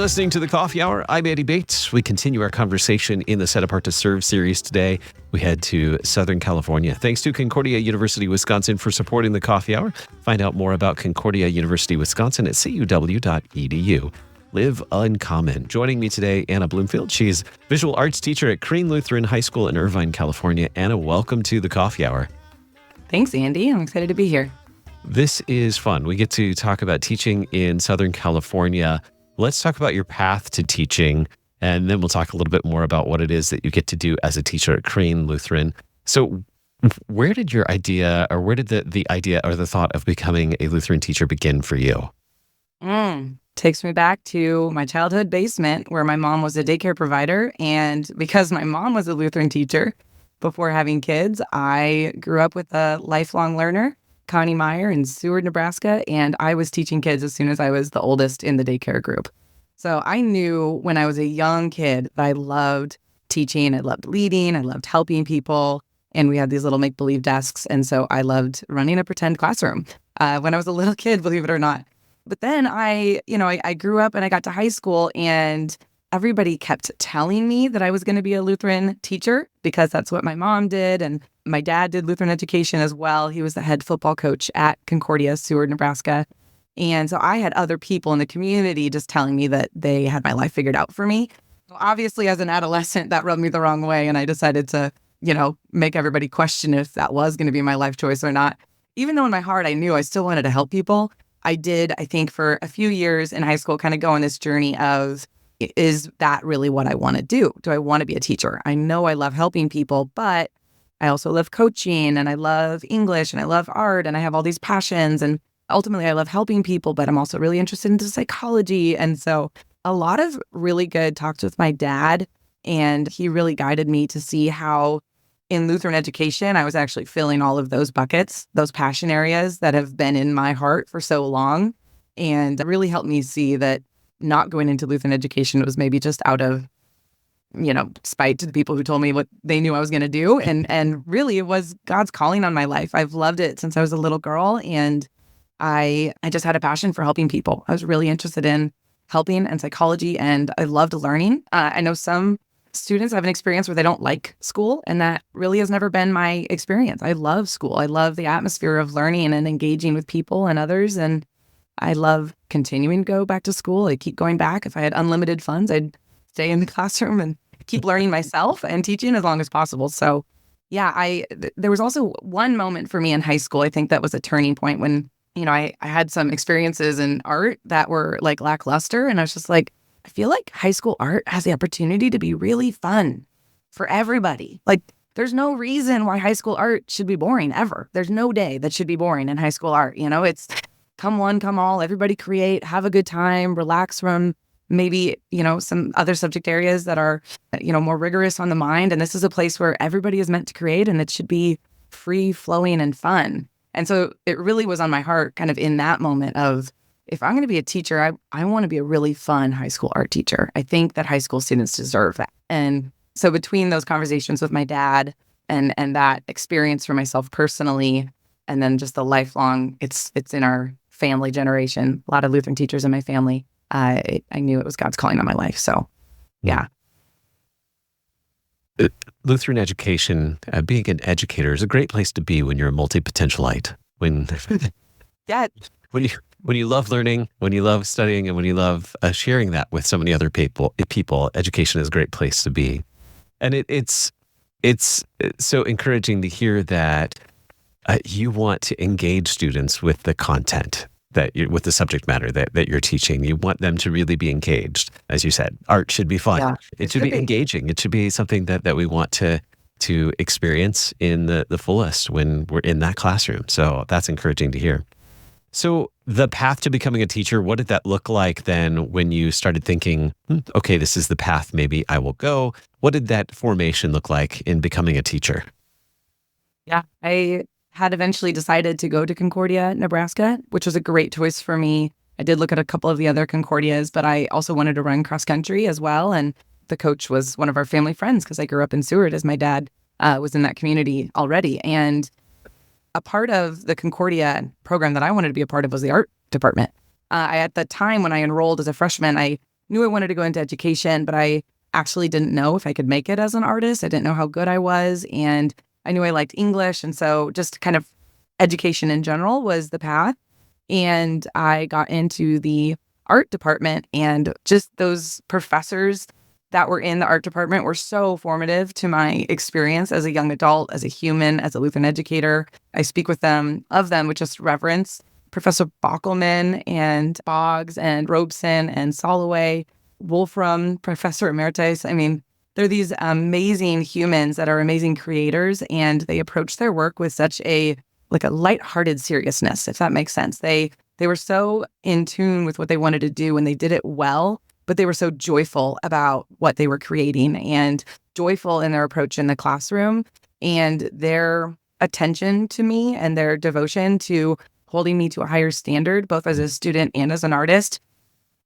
listening to The Coffee Hour. I'm Andy Bates. We continue our conversation in the Set Apart to Serve series today. We head to Southern California. Thanks to Concordia University, Wisconsin for supporting The Coffee Hour. Find out more about Concordia University, Wisconsin at cuw.edu. Live Uncommon. Joining me today, Anna Bloomfield. She's visual arts teacher at Crean Lutheran High School in Irvine, California. Anna, welcome to The Coffee Hour. Thanks, Andy. I'm excited to be here. This is fun. We get to talk about teaching in Southern California. Let's talk about your path to teaching, and then we'll talk a little bit more about what it is that you get to do as a teacher at Crean Lutheran. So where did your idea, or where did the idea or the thought of becoming a Lutheran teacher begin for you? Takes me back to my childhood basement where my mom was a daycare provider. And because my mom was a Lutheran teacher before having kids, I grew up with a lifelong learner, Connie Meyer in Seward, Nebraska, and I was teaching kids as soon as I was the oldest in the daycare group. So I knew when I was a young kid that I loved teaching, I loved leading, I loved helping people, and we had these little make-believe desks, and so I loved running a pretend classroom when I was a little kid, believe it or not. But then I grew up and I got to high school, and everybody kept telling me that I was going to be a Lutheran teacher because that's what my mom did, and my dad did Lutheran education as well. He was the head football coach at Concordia, Seward, Nebraska. And so I had other people in the community just telling me that they had my life figured out for me. Well, obviously, as an adolescent, that rubbed me the wrong way. And I decided to, make everybody question if that was going to be my life choice or not. Even though in my heart, I knew I still wanted to help people. I did, I think, for a few years in high school, kind of go on this journey of, is that really what I want to do? Do I want to be a teacher? I know I love helping people, but I also love coaching, and I love English, and I love art, and I have all these passions. And ultimately, I love helping people, but I'm also really interested into psychology. And so a lot of really good talks with my dad, and he really guided me to see how in Lutheran education, I was actually filling all of those buckets, those passion areas that have been in my heart for so long. And it really helped me see that not going into Lutheran education was maybe just out of spite to the people who told me what they knew I was going to do. And really, it was God's calling on my life. I've loved it since I was a little girl. And I just had a passion for helping people. I was really interested in helping and psychology, and I loved learning. I know some students have an experience where they don't like school, and that really has never been my experience. I love school. I love the atmosphere of learning and engaging with people and others. And I love continuing to go back to school. I keep going back. If I had unlimited funds, I'd stay in the classroom and keep learning myself and teaching as long as possible. So yeah, there was also one moment for me in high school. I think that was a turning point when, I had some experiences in art that were like lackluster. And I was just like, I feel like high school art has the opportunity to be really fun for everybody. Like, there's no reason why high school art should be boring ever. There's no day that should be boring in high school art. It's come one, come all, everybody create, have a good time, relax from maybe, some other subject areas that are, more rigorous on the mind. And this is a place where everybody is meant to create, and it should be free flowing and fun. And so it really was on my heart kind of in that moment of, if I'm going to be a teacher, I want to be a really fun high school art teacher. I think that high school students deserve that. And so between those conversations with my dad and that experience for myself personally, and then just the lifelong, it's in our family generation, a lot of Lutheran teachers in my family, I knew it was God's calling on my life. So, yeah. Lutheran education, being an educator, is a great place to be when you're a multi-potentialite. Yeah. When you love learning, when you love studying, and when you love sharing that with so many other people, education is a great place to be. And it's so encouraging to hear that you want to engage students with the content with the subject matter that you're teaching. You want them to really be engaged. As you said, art should be fun. Yeah, it should be engaging. It should be something that we want to experience in the fullest when we're in that classroom. So that's encouraging to hear. So the path to becoming a teacher, what did that look like then when you started thinking, okay, this is the path maybe I will go? What did that formation look like in becoming a teacher? Yeah, I had eventually decided to go to Concordia, Nebraska, which was a great choice for me. I did look at a couple of the other Concordias, but I also wanted to run cross country as well. And the coach was one of our family friends because I grew up in Seward, as my dad was in that community already. And a part of the Concordia program that I wanted to be a part of was the art department. At the time when I enrolled as a freshman, I knew I wanted to go into education, but I actually didn't know if I could make it as an artist. I didn't know how good I was. And I knew I liked English. And so just kind of education in general was the path. And I got into the art department, and just those professors that were in the art department were so formative to my experience as a young adult, as a human, as a Lutheran educator. I speak with them, with just reverence. Professor Bockelman and Boggs and Robeson and Soloway, Wolfram, Professor Emeritus. I mean, they're these amazing humans that are amazing creators, and they approach their work with such a lighthearted seriousness, if that makes sense. They were so in tune with what they wanted to do, and they did it well, but they were so joyful about what they were creating and joyful in their approach in the classroom, and their attention to me and their devotion to holding me to a higher standard, both as a student and as an artist,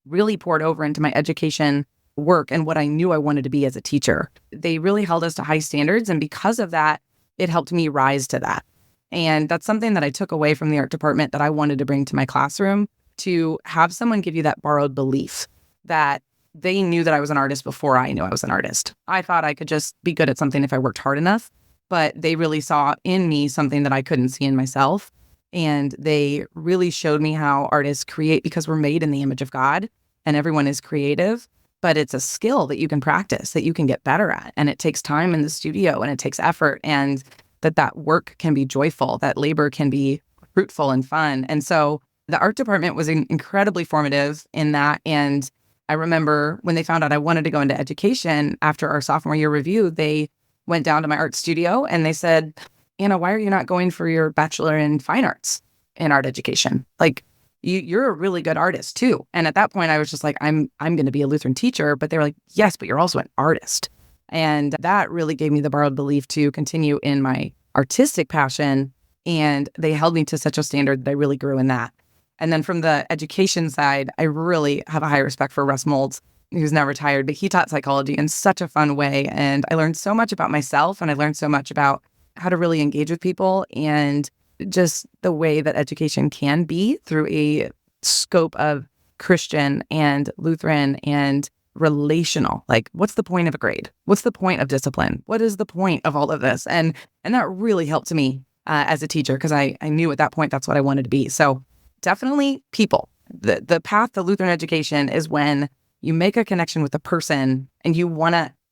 really poured over into my education work and what I knew I wanted to be as a teacher. They really held us to high standards, and because of that, it helped me rise to that. And that's something that I took away from the art department that I wanted to bring to my classroom, to have someone give you that borrowed belief that they knew that I was an artist before I knew I was an artist. I thought I could just be good at something if I worked hard enough, but they really saw in me something that I couldn't see in myself. And they really showed me how artists create, because we're made in the image of God and everyone is creative, but it's a skill that you can practice, that you can get better at. And it takes time in the studio, and it takes effort, and that work can be joyful, that labor can be fruitful and fun. And so the art department was incredibly formative in that. And I remember when they found out I wanted to go into education after our sophomore year review, they went down to my art studio and they said, Anna, why are you not going for your bachelor in fine arts in art education? Like, you're a really good artist too. And at that point I was just like, I'm going to be a Lutheran teacher. But they were like, yes, but you're also an artist. And that really gave me the borrowed belief to continue in my artistic passion. And they held me to such a standard that I really grew in that. And then from the education side, I really have a high respect for Russ Molds, who's now retired, but he taught psychology in such a fun way. And I learned so much about myself, and I learned so much about how to really engage with people, and just the way that education can be through a scope of Christian and Lutheran and relational. Like, what's the point of a grade? What's the point of discipline? What is the point of all of this? And that really helped me as a teacher, because I knew at that point that's what I wanted to be. So definitely people. The path to Lutheran education is when you make a connection with a person and you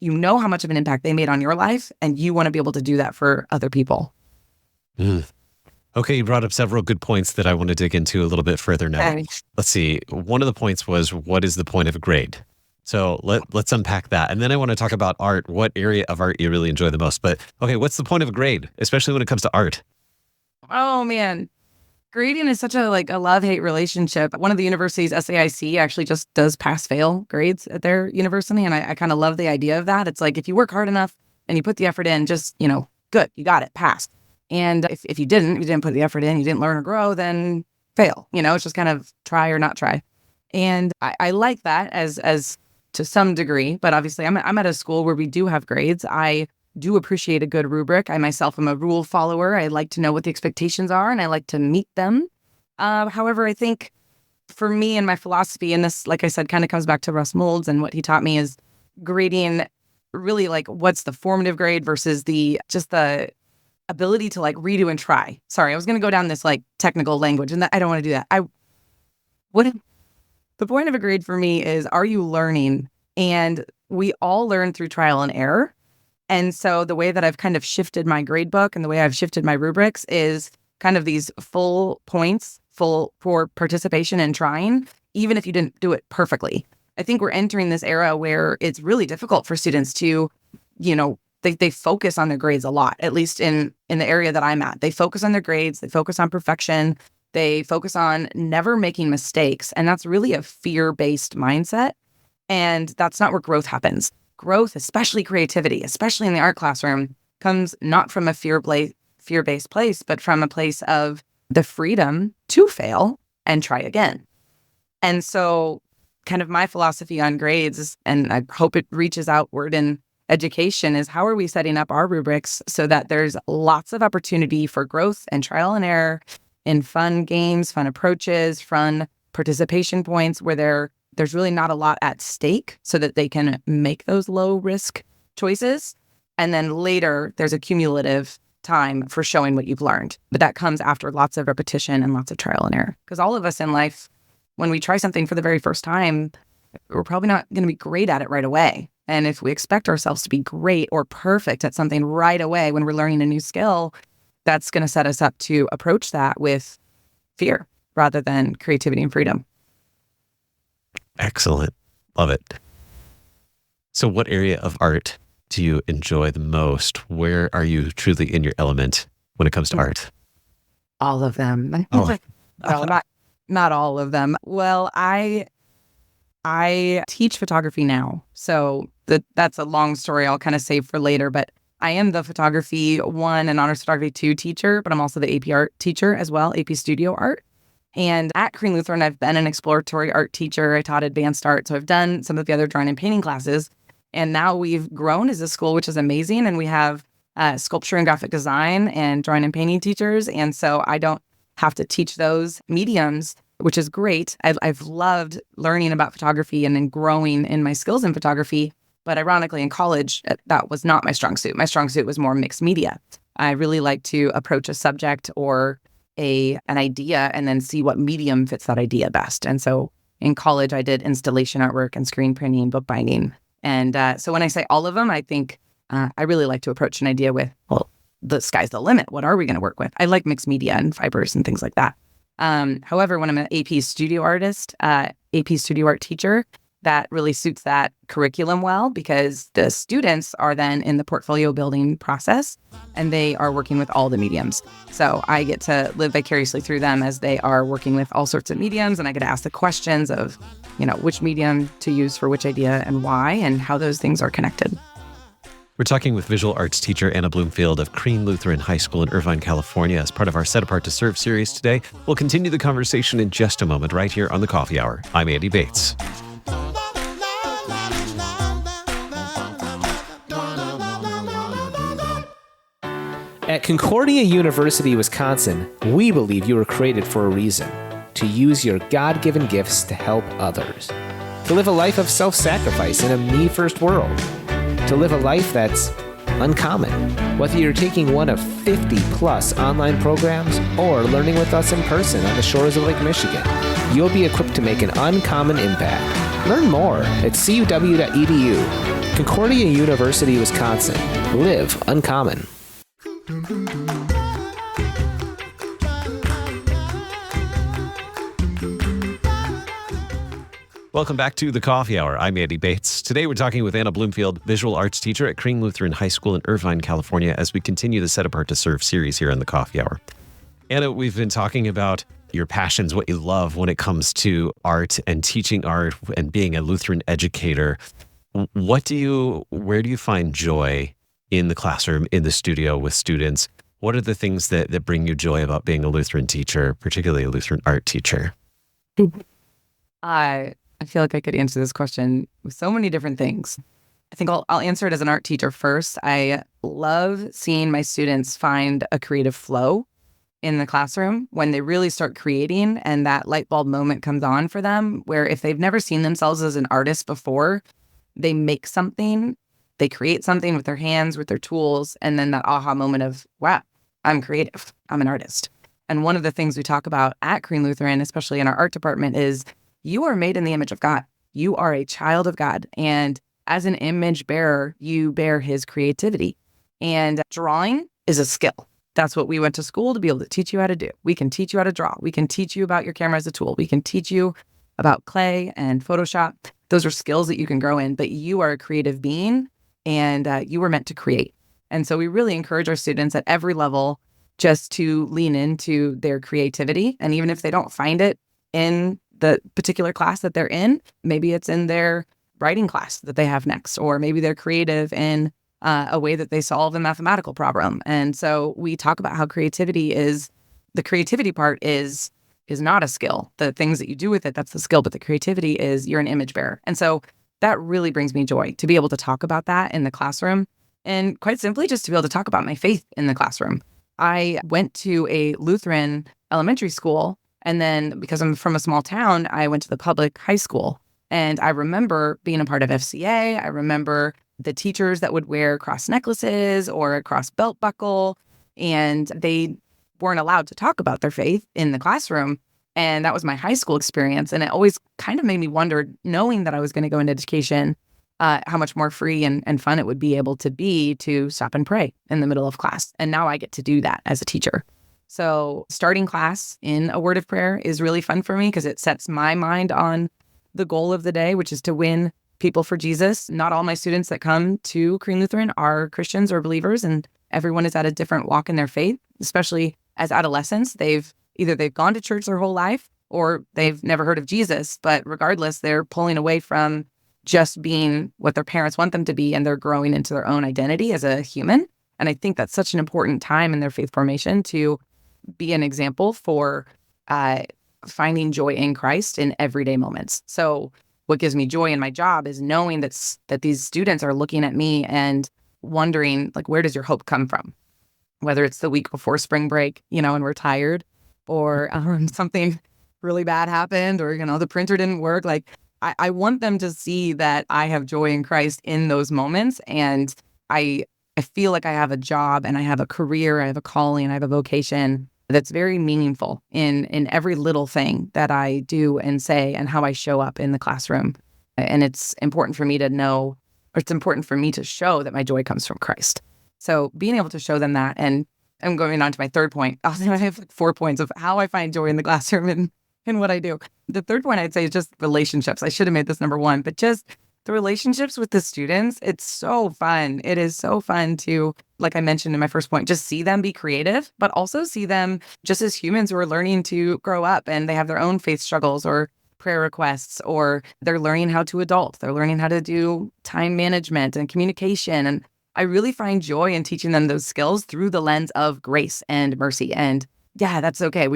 know how much of an impact they made on your life, and you want to be able to do that for other people. Okay, you brought up several good points that I want to dig into a little bit further now. Let's see. One of the points was, what is the point of a grade? So let's unpack that. And then I want to talk about art, what area of art you really enjoy the most. But okay, what's the point of a grade, especially when it comes to art? Oh, man. Grading is such a love-hate relationship. One of the universities, SAIC, actually just does pass-fail grades at their university. And I kind of love the idea of that. It's like, if you work hard enough and you put the effort in, just, good, you got it, passed. And if you didn't put the effort in, you didn't learn or grow, then fail. It's just kind of try or not try. And I like that as to some degree, but obviously I'm at a school where we do have grades. I do appreciate a good rubric. I myself am a rule follower. I like to know what the expectations are, and I like to meet them. However, I think for me and my philosophy, and this, like I said, kind of comes back to Russ Molds and what he taught me, is grading really what's the formative grade versus the ability to redo and try. Sorry, I was going to go down this technical language, and I don't want to do that. The point of a grade for me is, are you learning? And we all learn through trial and error. And so the way that I've kind of shifted my grade book and the way I've shifted my rubrics is kind of these full points, full for participation and trying, even if you didn't do it perfectly. I think we're entering this era where it's really difficult for students to, they focus on their grades a lot, at least in the area that I'm at. They focus on their grades, they focus on perfection, they focus on never making mistakes. And that's really a fear-based mindset. And that's not where growth happens. Growth, especially creativity, especially in the art classroom, comes not from a fear-based place, but from a place of the freedom to fail and try again. And so kind of my philosophy on grades is, and I hope it reaches outward in education, is how are we setting up our rubrics so that there's lots of opportunity for growth and trial and error in fun games, fun approaches, fun participation points where they're there's really not a lot at stake so that they can make those low risk choices. And then later, there's a cumulative time for showing what you've learned. But that comes after lots of repetition and lots of trial and error. Because all of us in life, when we try something for the very first time, we're probably not going to be great at it right away. And if we expect ourselves to be great or perfect at something right away when we're learning a new skill, that's going to set us up to approach that with fear rather than creativity and freedom. Excellent. Love it. So what area of art do you enjoy the most? Where are you truly in your element when it comes to art? All of them. Oh. No, not all of them. Well, I teach photography now. So that's a long story I'll kind of save for later, but I am the photography 1 and honors photography 2 teacher, but I'm also the AP art teacher as well, AP studio art. And at Crean Lutheran, I've been an exploratory art teacher. I taught advanced art. So I've done some of the other drawing and painting classes. And now we've grown as a school, which is amazing. And we have sculpture and graphic design and drawing and painting teachers. And so I don't have to teach those mediums, which is great. I've loved learning about photography and then growing in my skills in photography. But ironically, in college, that was not my strong suit. My strong suit was more mixed media. I really like to approach a subject or an idea and then see what medium fits that idea best. And so in college, I did installation artwork and screen printing, bookbinding. And so when I say all of them, I think I really like to approach an idea with, well, the sky's the limit. What are we going to work with? I like mixed media and fibers and things like that. However, when I'm an AP studio artist, AP studio art teacher, that really suits that curriculum well because the students are then in the portfolio building process and they are working with all the mediums. So I get to live vicariously through them as they are working with all sorts of mediums, and I get to ask the questions of, which medium to use for which idea and why and how those things are connected. We're talking with visual arts teacher Anna Bloomfield of Crean Lutheran High School in Irvine, California, as part of our Set Apart to Serve series today. We'll continue the conversation in just a moment right here on the Coffee Hour. I'm Andy Bates. At Concordia University, Wisconsin, we believe you were created for a reason: to use your God-given gifts to help others, to live a life of self-sacrifice in a me-first world, to live a life that's uncommon. Whether you're taking one of 50-plus online programs or learning with us in person on the shores of Lake Michigan, you'll be equipped to make an uncommon impact. Learn more at cuw.edu. Concordia University, Wisconsin. Live uncommon. Welcome back to the Coffee Hour. I'm Andy Bates. Today we're talking with Anna Bloomfield, visual arts teacher at Crean Lutheran High School in Irvine, California, as we continue the Set Apart to Serve series here on the Coffee Hour. Anna, we've been talking about your passions, what you love when it comes to art and teaching art and being a Lutheran educator. Where do you find joy in the classroom, in the studio with students? What are the things that bring you joy about being a Lutheran teacher, particularly a Lutheran art teacher? I feel like I could answer this question with so many different things. I think I'll answer it as an art teacher first. I love seeing my students find a creative flow in the classroom when they really start creating and that light bulb moment comes on for them, where if they've never seen themselves as an artist before, they make something, they create something with their hands, with their tools, and then that aha moment of, wow, I'm creative, I'm an artist. And one of the things we talk about at Crean Lutheran, especially in our art department, is you are made in the image of God. You are a child of God. And as an image bearer, you bear his creativity. And drawing is a skill. That's what we went to school to be able to teach you how to do. We can teach you how to draw. We can teach you about your camera as a tool. We can teach you about clay and Photoshop. Those are skills that you can grow in, but you are a creative being and you were meant to create. And so we really encourage our students at every level just to lean into their creativity. And even if they don't find it in the particular class that they're in, maybe it's in their writing class that they have next, or maybe they're creative in a way that they solve a mathematical problem. And so we talk about how the creativity part is not a skill. The things that you do with it, that's the skill, but the creativity is you're an image bearer. And so that really brings me joy to be able to talk about that in the classroom. And quite simply, just to be able to talk about my faith in the classroom. I went to a Lutheran elementary school, and then because I'm from a small town, I went to the public high school. And I remember being a part of FCA. I remember the teachers that would wear cross necklaces or a cross belt buckle, and they weren't allowed to talk about their faith in the classroom. And that was my high school experience. And it always kind of made me wonder, knowing that I was going to go into education, how much more free and fun it would be able to be to stop and pray in the middle of class. And now I get to do that as a teacher. So starting class in a word of prayer is really fun for me because it sets my mind on the goal of the day, which is to win people for Jesus. Not all my students that come to Crean Lutheran are Christians or believers, and everyone is at a different walk in their faith, especially as adolescents. They've gone to church their whole life or they've never heard of Jesus, but regardless, they're pulling away from just being what their parents want them to be, and they're growing into their own identity as a human. And I think that's such an important time in their faith formation to be an example for finding joy in Christ in everyday moments. So what gives me joy in my job is knowing that these students are looking at me and wondering, like, where does your hope come from? Whether it's the week before spring break, and we're tired, or something really bad happened, or, the printer didn't work. Like, I want them to see that I have joy in Christ in those moments. And I feel like I have a job and I have a career, I have a calling, I have a vocation that's very meaningful in every little thing that I do and say and how I show up in the classroom. And it's important for me to know, or it's important for me to show that my joy comes from Christ. So being able to show them that, and I'm going on to my third point. I have like 4 points of how I find joy in the classroom and what I do. The third point I'd say is just relationships. I should have made this number one, but just the relationships with the students. It's so fun. It is so fun to, like I mentioned in my first point, just see them be creative, but also see them just as humans who are learning to grow up, and they have their own faith struggles or prayer requests, or they're learning how to adult. They're learning how to do time management and communication. And I really find joy in teaching them those skills through the lens of grace and mercy. And yeah, that's okay.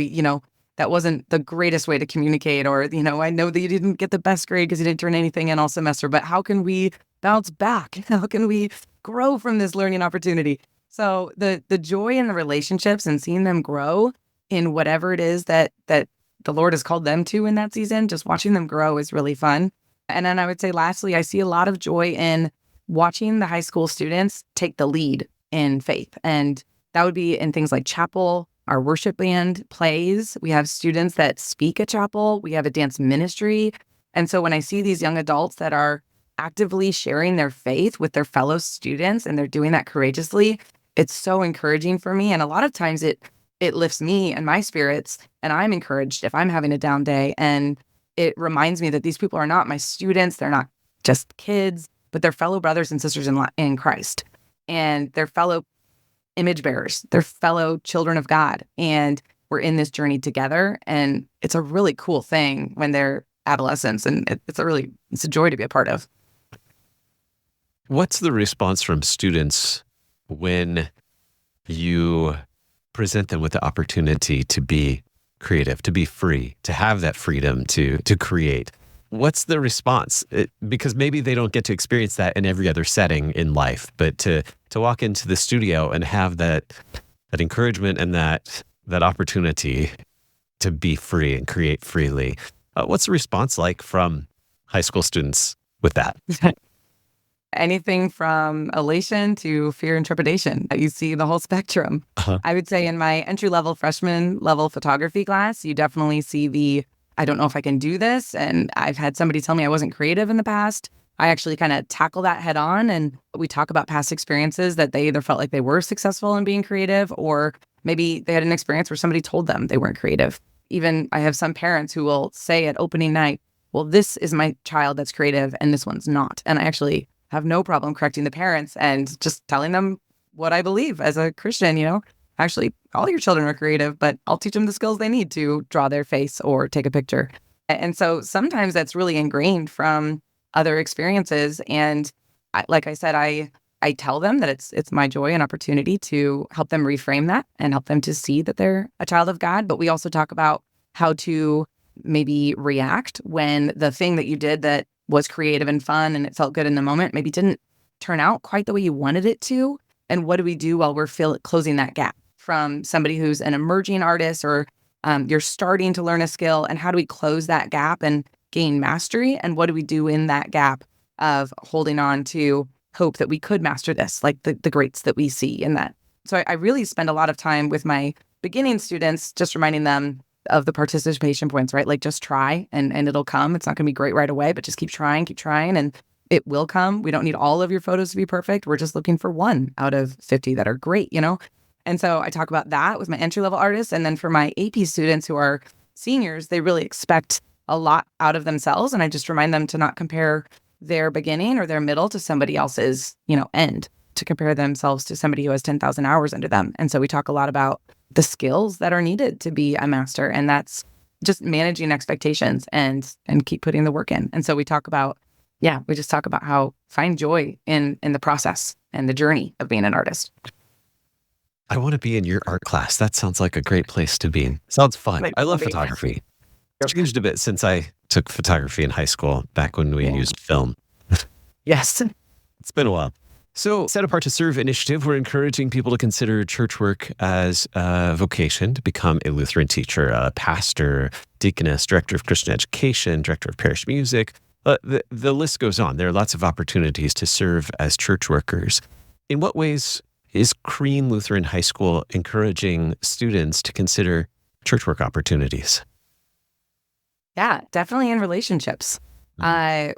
That wasn't the greatest way to communicate, or, I know that you didn't get the best grade because you didn't turn anything in all semester, but how can we bounce back? How can we grow from this learning opportunity? So the joy in the relationships and seeing them grow in whatever it is that the Lord has called them to in that season, just watching them grow is really fun. And then I would say, lastly, I see a lot of joy in watching the high school students take the lead in faith. And that would be in things like chapel. Our worship band plays. We have students that speak at chapel. We have a dance ministry. And so when I see these young adults that are actively sharing their faith with their fellow students, and they're doing that courageously, it's so encouraging for me. And a lot of times it lifts me and my spirits, and I'm encouraged if I'm having a down day. And it reminds me that these people are not my students. They're not just kids, but they're fellow brothers and sisters in Christ. And they're fellow image bearers, they're fellow children of God, and we're in this journey together. And it's a really cool thing when they're adolescents, and it's a joy to be a part of. What's the response from students when you present them with the opportunity to be creative, to be free, to have that freedom to create? What's the response? Because maybe they don't get to experience that in every other setting in life, but to walk into the studio and have that encouragement and that opportunity to be free and create freely. What's the response like from high school students with that? Anything from elation to fear and trepidation. You see the whole spectrum. Uh-huh. I would say in my entry-level freshman level photography class, you definitely see I don't know if I can do this. And I've had somebody tell me I wasn't creative in the past. I actually kind of tackle that head on, and we talk about past experiences that they either felt like they were successful in being creative, or maybe they had an experience where somebody told them they weren't creative. Even I have some parents who will say at opening night, well, this is my child that's creative and this one's not. And I actually have no problem correcting the parents and just telling them what I believe as a Christian, Actually, all your children are creative, but I'll teach them the skills they need to draw their face or take a picture. And so sometimes that's really ingrained from other experiences. And like I said, I tell them that it's my joy and opportunity to help them reframe that and help them to see that they're a child of God. But we also talk about how to maybe react when the thing that you did that was creative and fun and it felt good in the moment maybe didn't turn out quite the way you wanted it to. And what do we do while we're closing that gap from somebody who's an emerging artist, or you're starting to learn a skill, and how do we close that gap and gain mastery, and what do we do in that gap of holding on to hope that we could master this, like the greats that we see in that. So I really spend a lot of time with my beginning students, just reminding them of the participation points, right? Like just try and it'll come. It's not going to be great right away, but just keep trying, and it will come. We don't need all of your photos to be perfect. We're just looking for 1 out of 50 that are great, And so I talk about that with my entry-level artists. And then for my AP students who are seniors, they really expect a lot out of themselves. And I just remind them to not compare their beginning or their middle to somebody else's, end, to compare themselves to somebody who has 10,000 hours under them. And so we talk a lot about the skills that are needed to be a master. And that's just managing expectations and keep putting the work in. And so we talk about, we just talk about how find joy in the process and the journey of being an artist. I want to be in your art class. That sounds like a great place to be. Sounds fun. I love photography. It's changed a bit since I took photography in high school, back when we used film. Yes. It's been a while. So, Set Apart to Serve initiative, we're encouraging people to consider church work as a vocation, to become a Lutheran teacher, a pastor, deaconess, director of Christian education, director of parish music. The list goes on. There are lots of opportunities to serve as church workers. In what ways is Crean Lutheran High School encouraging students to consider church work opportunities? Yeah, definitely in relationships.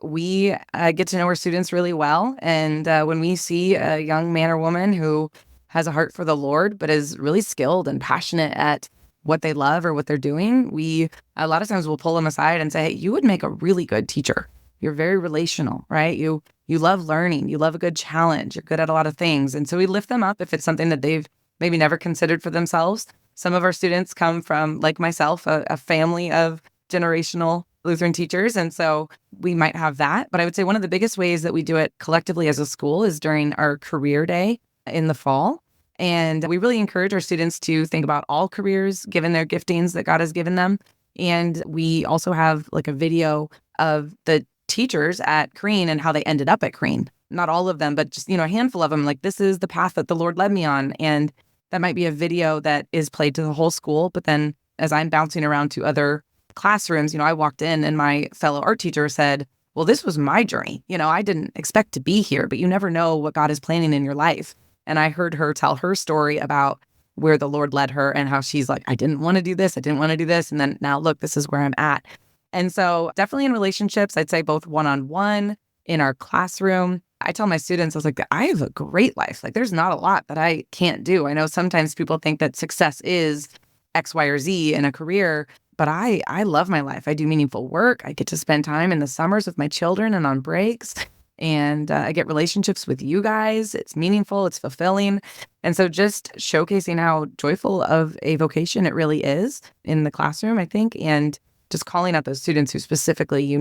We get to know our students really well. And when we see a young man or woman who has a heart for the Lord, but is really skilled and passionate at what they love or what they're doing, we a lot of times will pull them aside and say, hey, you would make a really good teacher. You're very relational, right? You love learning. You love a good challenge. You're good at a lot of things. And so we lift them up if it's something that they've maybe never considered for themselves. Some of our students come from, like myself, a family of generational Lutheran teachers. And so we might have that. But I would say one of the biggest ways that we do it collectively as a school is during our career day in the fall. And we really encourage our students to think about all careers, given their giftings that God has given them. And we also have like a video of the teachers at Crean and how they ended up at Crean. Not all of them, but just, a handful of them. Like, this is the path that the Lord led me on. And that might be a video that is played to the whole school. But then as I'm bouncing around to other classrooms, I walked in and my fellow art teacher said, well, this was my journey. I didn't expect to be here, but you never know what God is planning in your life. And I heard her tell her story about where the Lord led her and how she's like, I didn't want to do this. I didn't want to do this. And then now look, this is where I'm at. And so definitely in relationships, I'd say both one-on-one, in our classroom. I tell my students, I was like, I have a great life. Like, there's not a lot that I can't do. I know sometimes people think that success is X, Y, or Z in a career, but I love my life. I do meaningful work. I get to spend time in the summers with my children and on breaks. And I get relationships with you guys. It's meaningful. It's fulfilling. And so just showcasing how joyful of a vocation it really is in the classroom, I think, and just calling out those students who specifically,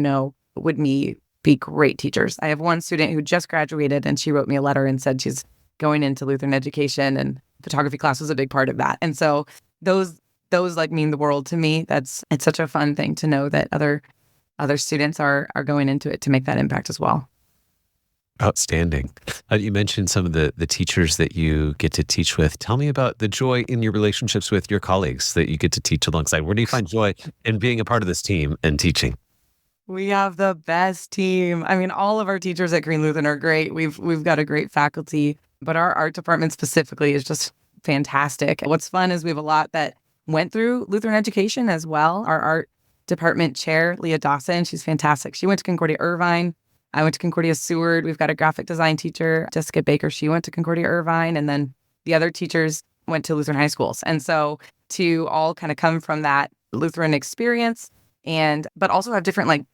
would be great teachers. I have one student who just graduated and she wrote me a letter and said she's going into Lutheran education, and photography class was a big part of that. And so those like mean the world to me. It's such a fun thing to know that other students are going into it to make that impact as well. Outstanding. You mentioned some of the teachers that you get to teach with. Tell me about the joy in your relationships with your colleagues that you get to teach alongside. Where do you find joy in being a part of this team and teaching? We have the best team. I mean, all of our teachers at Crean Lutheran are great. We've got a great faculty, but our art department specifically is just fantastic. What's fun is we have a lot that went through Lutheran education as well. Our art department chair, Leah Dawson, she's fantastic. She went to Concordia Irvine. I went to Concordia Seward. We've got a graphic design teacher, Jessica Baker. She went to Concordia Irvine. And then the other teachers went to Lutheran high schools. And so to all kind of come from that Lutheran experience, but also have different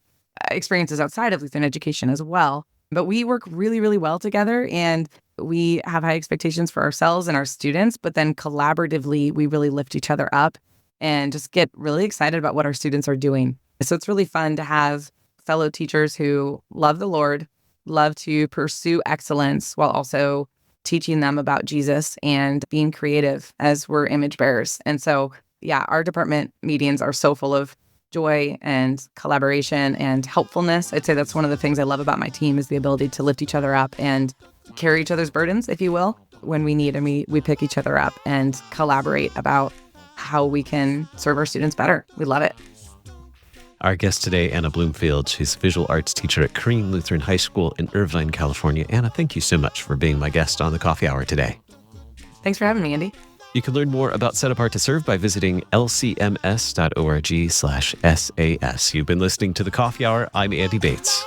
experiences outside of Lutheran education as well. But we work really, really well together, and we have high expectations for ourselves and our students. But then collaboratively, we really lift each other up and just get really excited about what our students are doing. So it's really fun to have fellow teachers who love the Lord, love to pursue excellence while also teaching them about Jesus and being creative as we're image bearers. And so, our department meetings are so full of joy and collaboration and helpfulness. I'd say that's one of the things I love about my team is the ability to lift each other up and carry each other's burdens, if you will, when we need. And we pick each other up and collaborate about how we can serve our students better. We love it. Our guest today, Anna Bloomfield. She's a visual arts teacher at Crean Lutheran High School in Irvine, California. Anna, thank you so much for being my guest on the Coffee Hour today. Thanks for having me, Andy. You can learn more about Set Apart to Serve by visiting lcms.org/SAS. You've been listening to the Coffee Hour. I'm Andy Bates.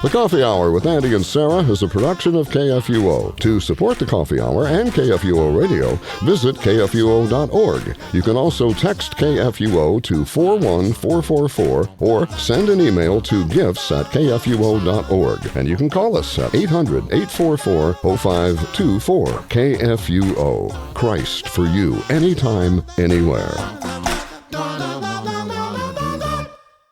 The Coffee Hour with Andy and Sarah is a production of KFUO. To support the Coffee Hour and KFUO Radio, visit kfuo.org. You can also text KFUO to 41444 or send an email to gifts@kfuo.org. And you can call us at 800-844-0524. KFUO. Christ for you, anytime, anywhere.